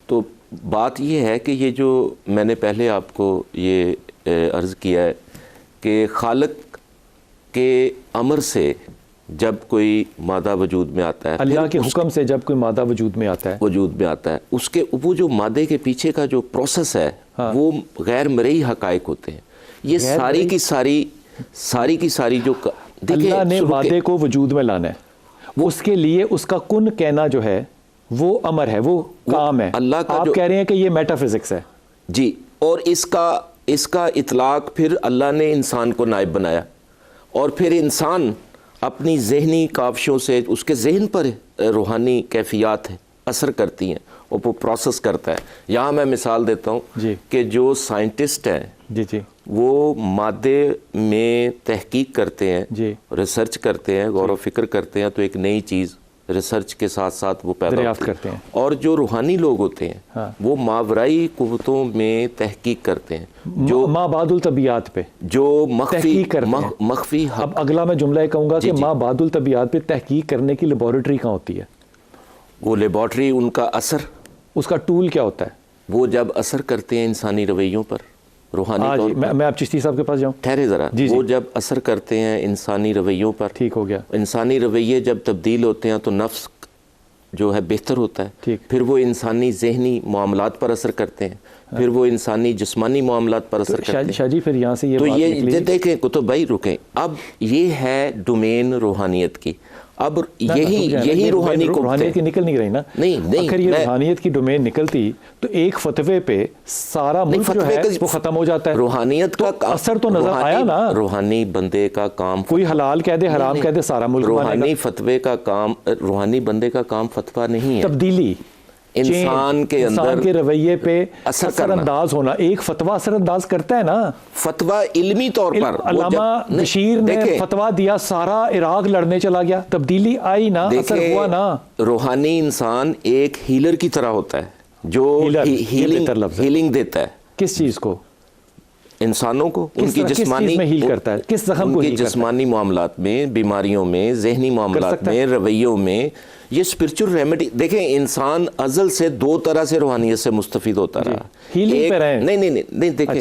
تو بات یہ ہے کہ یہ جو میں نے پہلے آپ کو یہ عرض کیا ہے کہ خالق کے امر سے جب کوئی مادہ وجود میں آتا ہے، اللہ کے حکم سے جب کوئی مادہ وجود میں آتا ہے اس کے وہ جو مادے کے پیچھے کا جو پروسیس ہے وہ غیر مرئی حقائق ہوتے ہیں. یہ ساری کی ساری جو اللہ نے مادے کو وجود میں لانا ہے، اس کے لیے اس کا کن کہنا جو ہے وہ امر ہے، وہ کام ہے. اللہ کا آپ کہہ رہے ہیں کہ یہ میٹا فزکس ہے جی، اور اس کا اطلاق پھر اللہ نے انسان کو نائب بنایا، اور پھر انسان اپنی ذہنی کاوشوں سے اس کے ذہن پر روحانی کیفیات اثر کرتی ہیں اور وہ پروسیس کرتا ہے. یہاں میں مثال دیتا ہوں کہ جو سائنٹسٹ ہیں وہ مادے میں تحقیق کرتے ہیں، ریسرچ کرتے ہیں، غور و فکر کرتے ہیں، تو ایک نئی چیز ریسرچ کے ساتھ ساتھ وہ پیدا کرتے ہیں. اور جو روحانی لوگ ہوتے ہیں وہ ماورائی قوتوں میں تحقیق کرتے ہیں، جو مابعد الطبیعات پہ جو مخفی اب اگلا میں جملہ کہوں گا کہ مابعد الطبیعات پہ تحقیق کرنے کی لیبارٹری کہاں ہوتی ہے؟ وہ لیبارٹری ان کا اثر، اس کا ٹول کیا ہوتا ہے؟ وہ جب اثر کرتے ہیں انسانی رویوں پر، روحانی طور پر. میں اب چشتی صاحب کے پاس جاؤں؟ ٹھہرے ذرا. وہ جب اثر کرتے ہیں انسانی رویوں پر، ٹھیک ہو گیا. انسانی رویے جب تبدیل ہوتے ہیں تو نفس جو ہے بہتر ہوتا ہے. پھر وہ انسانی ذہنی معاملات پر اثر کرتے ہیں، پھر وہ انسانی جسمانی معاملات پر اثر کرتے ہیں. شاہ جی پھر یہاں سے یہ تو یہ دیکھیں کتب بھائی رکیں، اب یہ ہے ڈومین روحانیت کی. اب یہی روحانیت کی نکل نہیں رہی نا. نہیں اگر یہ روحانیت کی ڈومین نکلتی تو ایک فتوے پہ سارا ملک جو ہے وہ ختم ہو جاتا ہے. روحانیت کا اثر تو نظر آیا نا. روحانی بندے کا کام، کوئی حلال کہہ دے حرام کہہ دے سارا ملک. روحانی فتوے کا کام، روحانی بندے کا کام فتویٰ نہیں ہے، تبدیلی انسان کے اندر کے رویے پہ اثر انداز ہونا. ایک فتویٰ اثر انداز کرتا ہے نا، فتویٰ علمی طور پر. علامہ بشیر نے فتویٰ دیا، سارا عراق لڑنے چلا گیا، تبدیلی آئی نا، اثر ہوا نا. روحانی انسان ایک ہیلر کی طرح ہوتا ہے جو ہیلنگ دیتا ہے. کس چیز کو؟ انسانوں کو، ان کی جسمانی ہیل کرتا ہے، کس زخم کو؟ جسمانی معاملات میں، بیماریوں میں، ذہنی معاملات میں، رویوں میں. یہ اسپرچل ریمیڈی دیکھیں، انسان ازل سے دو طرح سے روحانیت سے مستفید ہوتا رہا. نہیں دیکھیں،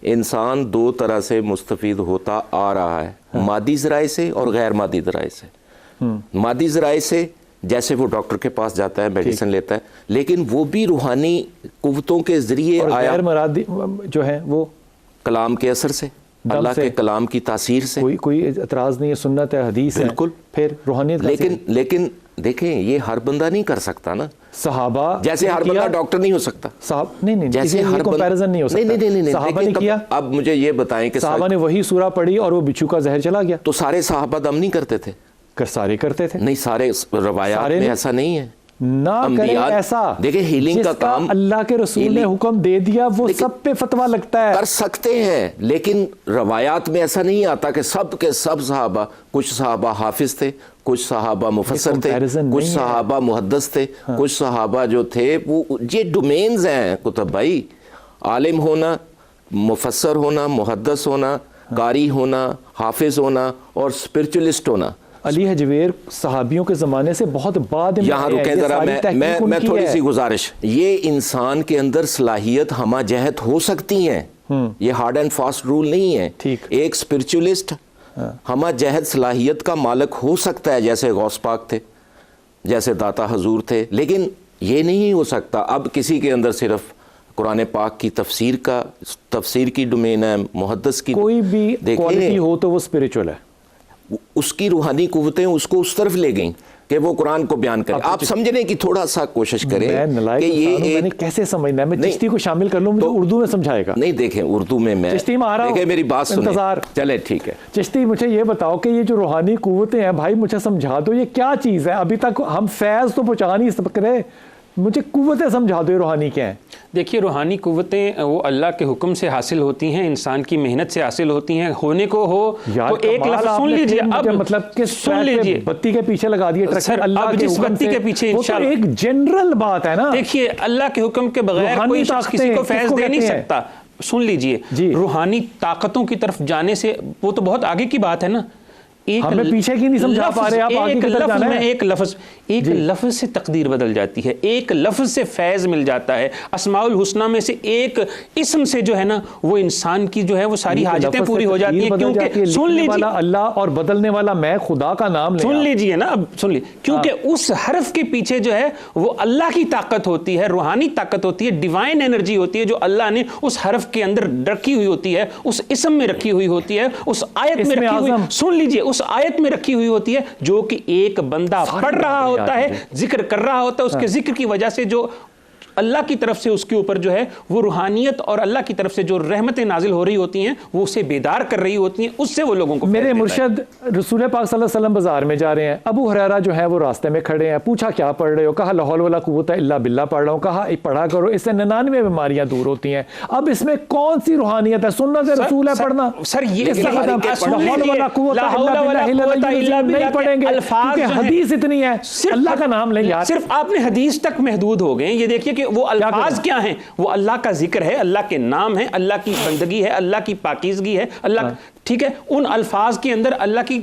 انسان دو طرح سے مستفید ہوتا آ رہا ہے، مادی ذرائع سے اور غیر مادی ذرائع سے. مادی ذرائع سے جیسے وہ ڈاکٹر کے پاس جاتا ہے، میڈیسن لیتا ہے، لیکن وہ بھی روحانی قوتوں کے ذریعے آیا. غیر مادی جو ہے وہ کلام کے اثر سے، اللہ کے کلام کی تاثیر سے. کوئی اعتراض نہیں ہے، سنت ہے، حدیث ہے. بالکل. پھر روحانیت لیکن دیکھیں یہ ہر بندہ نہیں کر سکتا نا. صحابہ جیسے ہر بندہ ڈاکٹر نہیں ہو سکتا. نہیں جیسے ہر کمپیریزن نہیں ہو سکتا. نہیں صحابہ نے کیا. اب مجھے یہ بتائیں کہ صحابہ نے وہی سورہ پڑھی اور وہ بچھو کا زہر چلا گیا. تو سارے صحابہ دم نہیں کرتے تھے؟ سارے کرتے تھے. نہیں، سارے روایات میں ایسا نہیں ہے. نہ کریں ایسا. دیکھیں ہیلنگ کا کام اللہ کے رسول نے حکم دے دیا وہ سب پہ فتویٰ لگتا ہے. کر سکتے ہیں، لیکن روایات میں ایسا نہیں آتا کہ سب کے سب صحابہ. کچھ صحابہ حافظ تھے، کچھ صحابہ مفسر تھے، کچھ صحابہ محدث تھے، کچھ صحابہ جو تھے وہ. یہ ڈومینز ہیں کتب بھائی. عالم ہونا، مفسر ہونا، محدث ہونا، قاری ہونا، حافظ ہونا اور اسپرچولیسٹ ہونا. علی حجویر صحابیوں کے زمانے سے بہت بعد میں. یہاں رکیں ذرا، میں تھوڑی سی گزارش. یہ انسان کے اندر صلاحیت ہمہ جہت ہو سکتی ہیں، یہ ہارڈ اینڈ فاسٹ رول نہیں ہے. ایک اسپرچولیسٹ ہمہ جہت صلاحیت کا مالک ہو سکتا ہے، جیسے غوث پاک تھے، جیسے داتا حضور تھے، لیکن یہ نہیں ہو سکتا. اب کسی کے اندر صرف قرآن پاک کی تفسیر کی ڈومین ہے، محدث کی. کوئی بھی کوالٹی ہو تو وہ اسپرچول ہے. اس کی روحانی قوتیں اس کو اس طرف لے گئیں کہ وہ قرآن کو بیان کرے. آپ سمجھنے کی تھوڑا سا کوشش کریں کہ یہ میں کیسے سمجھنا ہے. میں چشتی کو شامل کر لوں، مجھے اردو میں سمجھائے گا. نہیں دیکھیں اردو میں چشتی میں آ رہا ہوں، دیکھیں میری بات سنیں. چلے ٹھیک ہے. چشتی مجھے یہ بتاؤ کہ یہ جو روحانی قوتیں ہیں بھائی مجھے سمجھا دو، یہ کیا چیز ہے؟ ابھی تک ہم فیض تو پہنچا نہیں سک رہے، مجھے قوتیں سمجھا دو روحانی کیا ہیں. دیکھیے روحانی قوتیں وہ اللہ کے حکم سے حاصل ہوتی ہیں، انسان کی محنت سے حاصل ہوتی ہیں. ہونے کو ہو تو ایک لفظ سن لیجئے. اب مطلب کہ سن لیجئے، بتی کے پیچھے لگا دیے ٹرک. اللہ کے حکم بتی کے پیچھے انشاءاللہ ایک جنرل بات ہے نا. دیکھیے اللہ کے حکم کے بغیر کوئی شخص کسی کو فیض دے نہیں سکتا. سن لیجئے، روحانی طاقتوں کی طرف جانے سے وہ تو بہت آگے کی بات ہے نا. ہمیں پیچھے کی نہیں سمجھا پا رہے آپ آگے کی طرف جانا ہے. ایک لفظ سے تقدیر بدل جاتی ہے, ایک لفظ سے فیض مل جاتا ہے. اسماء الحسنہ میں سے ایک اسم سے جو ہے نا وہ انسان کی جو ہے وہ ساری حاجتیں پوری ہو جاتی ہیں. کیونکہ سن لیجیے اللہ اور بدلنے والا میں خدا کا نام سن لیجیے نا, اب سن لیجیے, کیونکہ اس حرف کے پیچھے جو ہے وہ اللہ کی طاقت ہوتی ہے, روحانی طاقت ہوتی ہے, ڈیوائن انرجی ہوتی ہے جو اللہ نے اس حرف کے اندر رکھی ہوئی ہوتی ہے, اس اسم میں رکھی ہوئی ہوتی ہے, اس آیت میں رکھی ہوئی, سن لیجیے, اس آیت میں رکھی ہوئی ہوتی ہے جو کہ ایک بندہ پڑھ رہا ہوتا ہے, ذکر کر رہا ہوتا ہے, اس کے ذکر کی وجہ سے جو اللہ کی طرف سے اس کے اوپر جو ہے وہ روحانیت اور اللہ کی طرف سے جو رحمتیں نازل ہو رہی ہوتی ہیں وہ اسے بیدار کر رہی ہوتی ہیں, اس سے وہ لوگوں کو. میرے مرشد رسول پاک صلی اللہ علیہ وسلم بازار میں جا رہے ہیں, ابو ہریرہ جو ہے وہ راستے میں کھڑے ہیں, پوچھا کیا پڑھ رہے ہو, کہا لا حول ولا قوت الا باللہ پڑھ رہا ہوں, کہا پڑھا کرو, اس سے 99 بیماریاں دور ہوتی ہیں. اب اس میں کون سی روحانیت ہے؟ سنت رسول ہے پڑھنا. سر یہ لا حول ولا قوت الا باللہ نہیں پڑھیں گے کیونکہ حدیث اتنی ہے, اللہ کا نام لیں یار. صرف آپ نے حدیث تک محدود ہو گئے. یہ دیکھیے کہ وہ الفاظ کیا ہیں, وہ اللہ کا ذکر ہے, اللہ کے نام ہے, اللہ کی بندگی ہے, اللہ کی پاکیزگی ہے, اللہ ٹھیک ہے, ان الفاظ کے اندر اللہ کی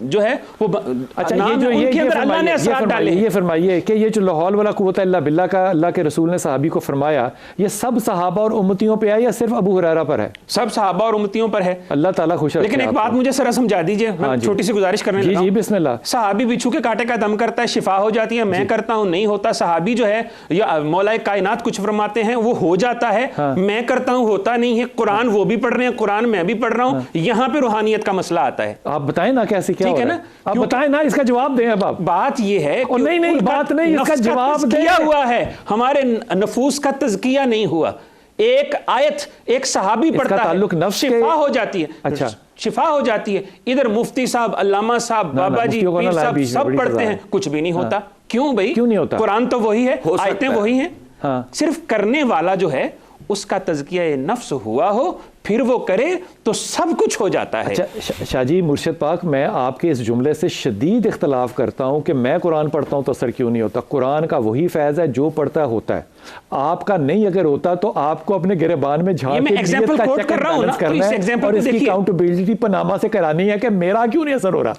جو ہے وہ نام ہے, ان کے اندر اللہ نے اثرات ڈالے. یہ فرمائیے کہ یہ جو لا حول ولا قوت الا باللہ کا اللہ کے رسول نے صحابی کو فرمایا, یہ سب صحابہ اور امتیوں پہ ہے یا صرف ابو ہریرہ پر ہے؟ سب صحابہ اور امتیوں پر ہے. اللہ تعالیٰ خوش رکھے. لیکن ایک بات مجھے سر سمجھا دیجئے, میں چھوٹی سی گزارش کرنے لگا ہوں. جی بسم اللہ. صحابی بچھو کے کانٹے کا دم کرتا ہے, شفا ہو جاتی ہے, میں کرتا ہوں نہیں ہوتا. صحابی جو ہے یا مولا کائنات کچھ فرماتے ہیں وہ ہو جاتا ہے, میں کرتا ہوں ہوتا نہیں ہے. قرآن وہ بھی پڑھ رہے ہیں, قرآن میں بھی پڑھ رہا ہوں. یہاں پہ روحانیت کا مسئلہ آتا ہے. آپ بتائیں نا کیسے کیا ہو رہا ہے, آپ بتائیں نا, اس کا جواب دیں. اب آپ بات یہ ہے کہ نہیں بات نہیں, اس کا جواب دیں. کیا ہوا ہے, ہمارے نفوس کا تزکیہ نہیں ہوا. ایک آیت ایک صحابی پڑھتا ہے, شفا ہو جاتی ہے. اچھا شفا ہو جاتی ہے. ادھر مفتی صاحب, علامہ صاحب, بابا جی, پیر صاحب سب پڑھتے ہیں, کچھ بھی نہیں ہوتا. کیوں بھائی؟ کیوں نہیں ہوتا؟ قرآن تو وہی ہے, آیتیں وہی ہیں. صرف کرنے والا جو ہے اس کا تزکیہ نفس ہوا ہو, پھر وہ کرے تو سب کچھ ہو جاتا ہے. اچھا شاہ جی مرشد پاک, میں آپ کے اس جملے سے شدید اختلاف کرتا ہوں کہ میں قرآن پڑھتا ہوں تو اثر کیوں نہیں ہوتا. قرآن کا وہی فیض ہے, جو پڑھتا ہے ہوتا ہے. آپ کا نہیں اگر ہوتا تو آپ کو اپنے گریبان میں جھاڑ کے نیت کا چیک بیلنس کرنا ہے اور اس کی اکاؤنٹیبلٹی پاناما سے کرانی ہے کہ میرا کیوں نہیں اثر ہو رہا.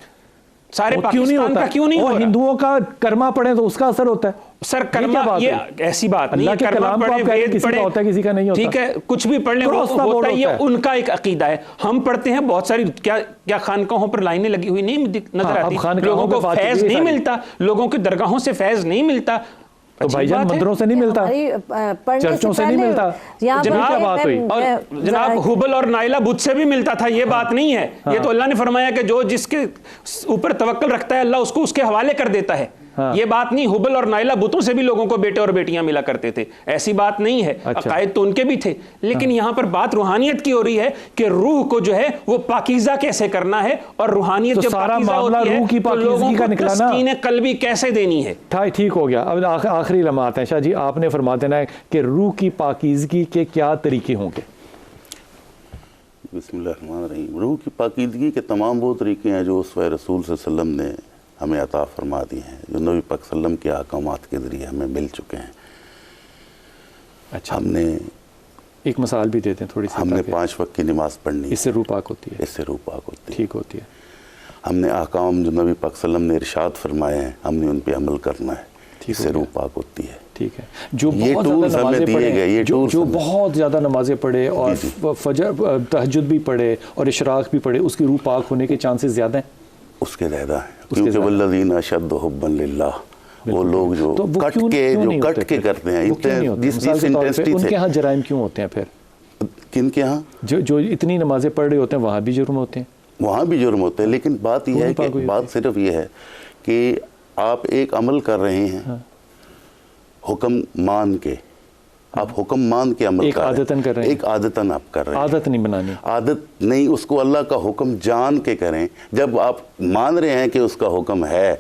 سارے پاکستان کا کیوں نہیں ہو رہا؟ ہندوؤں کا کرما پڑھیں تو اس کا اثر ہوتا ہے. سر کرما یہ ایسی بات نہیں ہے, اللہ کے کلام کو آپ کہہ رہے ہیں کسی کا ہوتا ہے کسی کا نہیں ہوتا. ٹھیک ہے, کچھ بھی پڑھ لیں ہوتا ہے, یہ ان کا ایک عقیدہ ہے. ہم پڑھتے ہیں بہت ساری, کیا خانقاہوں پر لائنیں لگی ہوئی نہیں نظر آتی, لوگوں کو فیض نہیں ملتا, لوگوں کی درگاہوں سے فیض نہیں ملتا. تو بھائی جان مندروں سے نہیں ملتا, چرچوں سے نہیں ملتا. جناب حبل اور نائلہ بدھ سے بھی ملتا تھا, یہ بات نہیں ہے. یہ تو اللہ نے فرمایا کہ جو جس کے اوپر توکل رکھتا ہے اللہ اس کو اس کے حوالے کر دیتا ہے. یہ بات نہیں, حبل اور نائلہ بتوں سے بھی لوگوں کو بیٹے اور بیٹیاں ملا کرتے تھے, ایسی بات نہیں ہے. عقائد تو ان کے بھی تھے, لیکن یہاں پر بات روحانیت کی ہو رہی ہے کہ روح کو جو ہے وہ پاکیزہ کیسے کرنا ہے, اور روحانیت جب پاکیزہ ہوتی ہے تو لوگوں کو تسکین قلبی کیسے دینی ہے. ٹھیک ہو گیا. اب آخری لمحات ہیں شاہ جی, آپ نے فرما دینا ہے کہ روح کی پاکیزگی کے کیا طریقے ہوں گے. بسم اللہ الرحمن الرحیم. روح کی پاکیزگی کے تمام وہ طریقے ہیں جو اسوہ رسول صلی اللہ علیہ وسلم نے ہمیں عطا فرما دی ہیں, جو نبی پاک صلی اللہ علیہ وسلم کے احکامات کے ذریعے ہمیں مل چکے ہیں. اچھا, ہم نے ایک مثال بھی دیتے ہیں تھوڑی سی. ہم نے 5 وقت کی نماز پڑھنی, اس سے روح پاک ہوتی ہے. اس سے روح پاک ہوتی ہے, ٹھیک ہوتی ہے. ہم نے احکام جو نبی پاک صلی اللہ علیہ وسلم نے ارشاد فرمائے ہیں ہم نے ان پہ عمل کرنا ہے, اس سے روح پاک ہوتی ہے. ٹھیک ہے. جو بہت زیادہ نمازیں پڑھے, جو بہت زیادہ نمازیں پڑھے اور فجر تہجد بھی پڑھے اور اشراق بھی پڑھے, اس کی روح پاک ہونے کے چانسز زیادہ ہیں. اس کے زیادہ ہیں, کیونکہ والذین اشد حبا للہ, وہ لوگ جو کٹ کے کرتے ہیں, جس انٹینسٹی ان کے ہاں جرائم کیوں ہوتے ہیں پھر؟ کن کے ہاں؟ جو اتنی نمازیں پڑھ رہے ہوتے ہیں وہاں بھی جرم ہوتے ہیں. وہاں بھی جرم ہوتے ہیں, لیکن بات یہ ہے کہ بات صرف یہ ہے کہ آپ ایک عمل کر رہے ہیں حکم مان کے, آپ حکم مان کے عمل کر رہے ہیں, ایک عادتاً آپ کر رہے ہیں. عادت نہیں بنانی, عادت نہیں, اس کو اللہ کا حکم جان کے کریں. جب آپ مان رہے ہیں کہ اس کا حکم ہے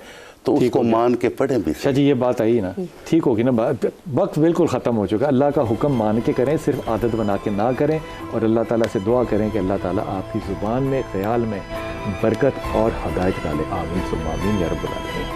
تو اس کو مان کے پڑھیں بھی. شاہ جی یہ بات آئی نا, ٹھیک ہوگی نا, وقت بالکل ختم ہو چکا. اللہ کا حکم مان کے کریں, صرف عادت بنا کے نہ کریں, اور اللہ تعالیٰ سے دعا کریں کہ اللہ تعالیٰ آپ کی زبان میں, خیال میں برکت اور ہدایت ڈالے. آمین ثم آمین یا رب العالمین.